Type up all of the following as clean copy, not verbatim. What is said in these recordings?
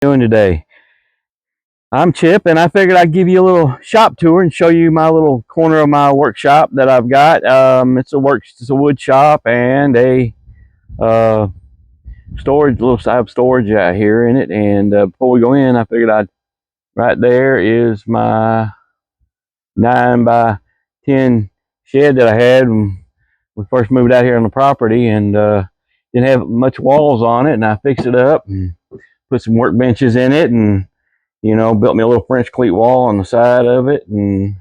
Doing today? I'm Chip, and I figured I'd give you a little shop tour and show you my little corner of my workshop that I've got. It's a wood shop and a uh, storage, little side storage out here in it. And before we go in, I figured right there is my 9 by 10 shed that I had when we first moved out here on the property, and didn't have much walls on it, and I fixed it up and put some workbenches in it, and built me a little French cleat wall on the side of it. And,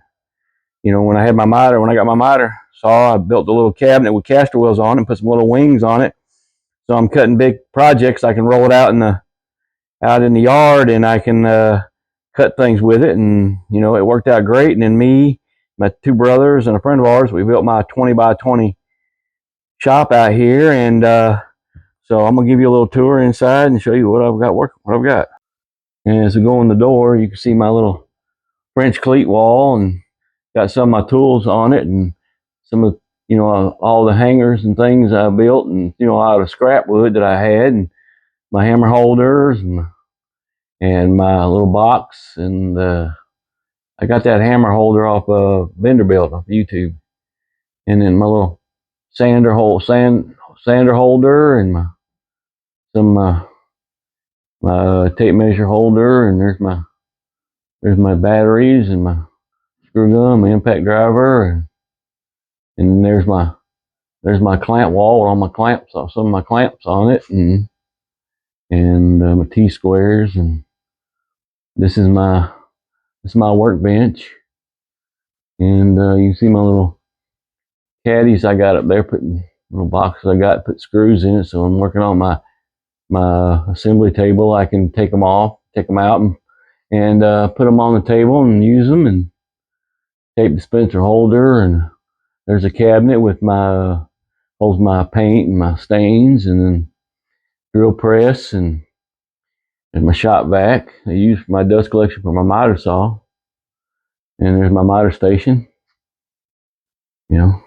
when I got my miter saw, I built a little cabinet with caster wheels on it and put some little wings on it. So I'm cutting big projects. I can roll it out in the yard, and I can cut things with it. And, it worked out great. And then me, my two brothers, and a friend of ours, we built my 20 by 20 shop out here. And so I'm going to give you a little tour inside and show you what I've got. And as we go in the door, you can see my little French cleat wall, and got some of my tools on it, and some of all the hangers and things I built, and out of scrap wood that I had, and my hammer holders, and my little box. And I got that hammer holder off of Vanderbilt off YouTube. And then my little sander holder, and my tape measure holder, and there's my batteries, and my screw gun, my impact driver, and there's my clamp wall with all my clamps, some of my clamps on it, and my T-squares. And this is my workbench. And you can see my little caddies I got up there, putting little boxes I got, put screws in it. So I'm working on my assembly table. I can take them out, and put them on the table and use them, and tape dispenser holder. And there's a cabinet with holds my paint and my stains, and then drill press, and my shop vac I use for my dust collection for my miter saw. And there's my miter station, and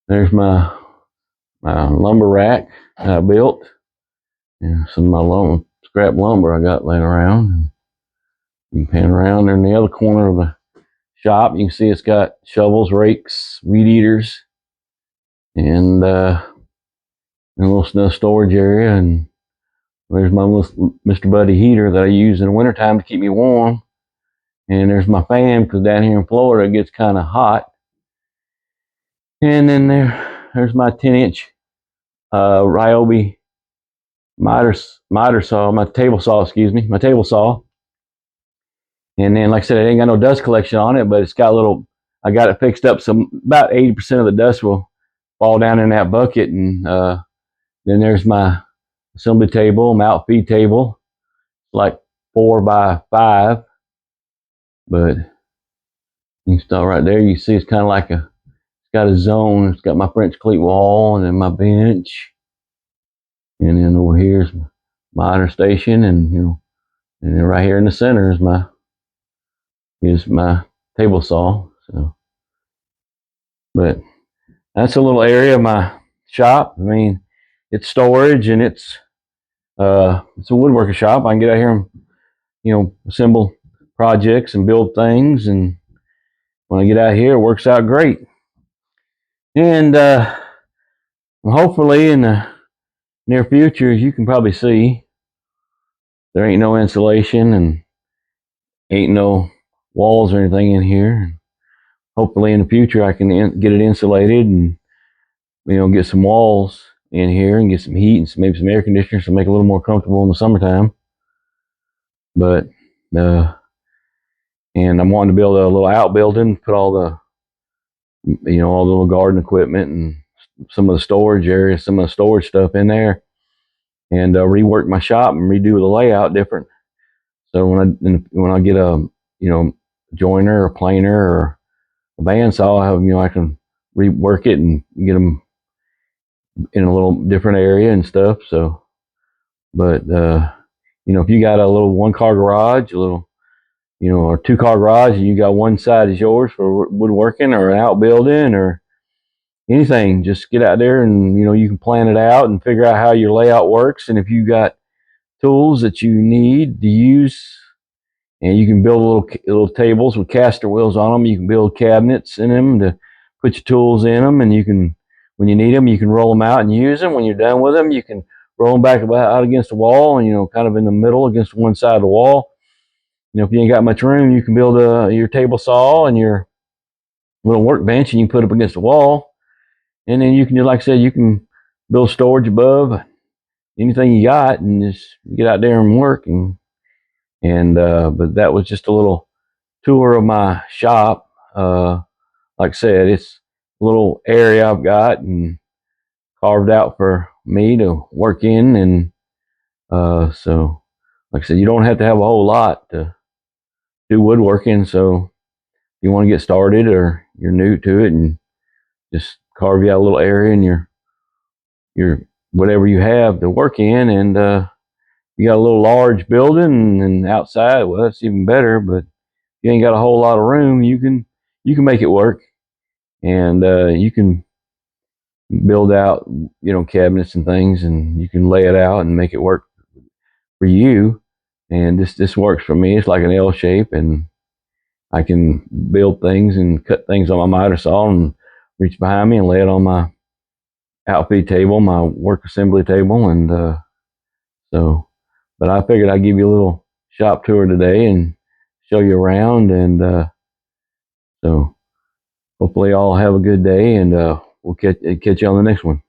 there's my lumber rack that I built, and some of my scrap lumber I got laying around. You can pan around there in the other corner of the shop. You can see it's got shovels, rakes, weed eaters, and a little storage area. And there's my little Mr. Buddy heater that I use in the wintertime to keep me warm. And there's my fan, because down here in Florida it gets kind of hot. And then there's my 10-inch Ryobi miter saw, my table saw. And then, like I said, it ain't got no dust collection on it, but it's got I got it fixed up so about 80% of the dust will fall down in that bucket. And then there's my assembly table, mount feed table, like 4 by 5. But you can start right there. You see it's kind of like it's got a zone. It's got my French cleat wall, and then my bench. And then over here is my miter station, and and then right here in the center is my table saw. So, but that's a little area of my shop. I mean, it's storage, and it's a woodworking shop. I can get out here and assemble projects and build things, and when I get out here, it works out great. And hopefully in the near future, as you can probably see, there ain't no insulation and ain't no walls or anything in here. Hopefully in the future I can get it insulated, and get some walls in here, and get some heat and maybe some air conditioners to make it a little more comfortable in the summertime. But and I'm wanting to build a little outbuilding, put all the all the little garden equipment and some of the storage areas, some of the storage stuff in there, and rework my shop and redo the layout different. So when I get a joiner or planer or a bandsaw, I can rework it and get them in a little different area and stuff. So, but if you got a little 1-car garage, a little or 2-car garage, and you got one side is yours for woodworking, or an outbuilding, or anything, just get out there and you can plan it out and figure out how your layout works. And if you got tools that you need to use, and you can build little tables with caster wheels on them. You can build cabinets in them to put your tools in them, and you can, when you need them, you can roll them out and use them. When you're done with them, you can roll them back out against the wall, and kind of in the middle against one side of the wall. If you ain't got much room, you can build your table saw and your little workbench, and you can put up against the wall. And then you can, like I said, you can build storage above anything you got, and just get out there and work. But that was just a little tour of my shop. Like I said, it's a little area I've got and carved out for me to work in. And so, like I said, you don't have to have a whole lot to do woodworking. So if you want to get started or you're new to it, and just carve you out a little area in your whatever you have to work in. And you got a little large building and outside, well, that's even better. But if you ain't got a whole lot of room, you can make it work. And you can build out cabinets and things, and you can lay it out and make it work for you. And this works for me. It's like an L shape, and I can build things and cut things on my miter saw and reach behind me and lay it on my outfeed table, my work assembly table. And so, but I figured I'd give you a little shop tour today and show you around. And so hopefully y'all have a good day, and we'll catch you on the next one.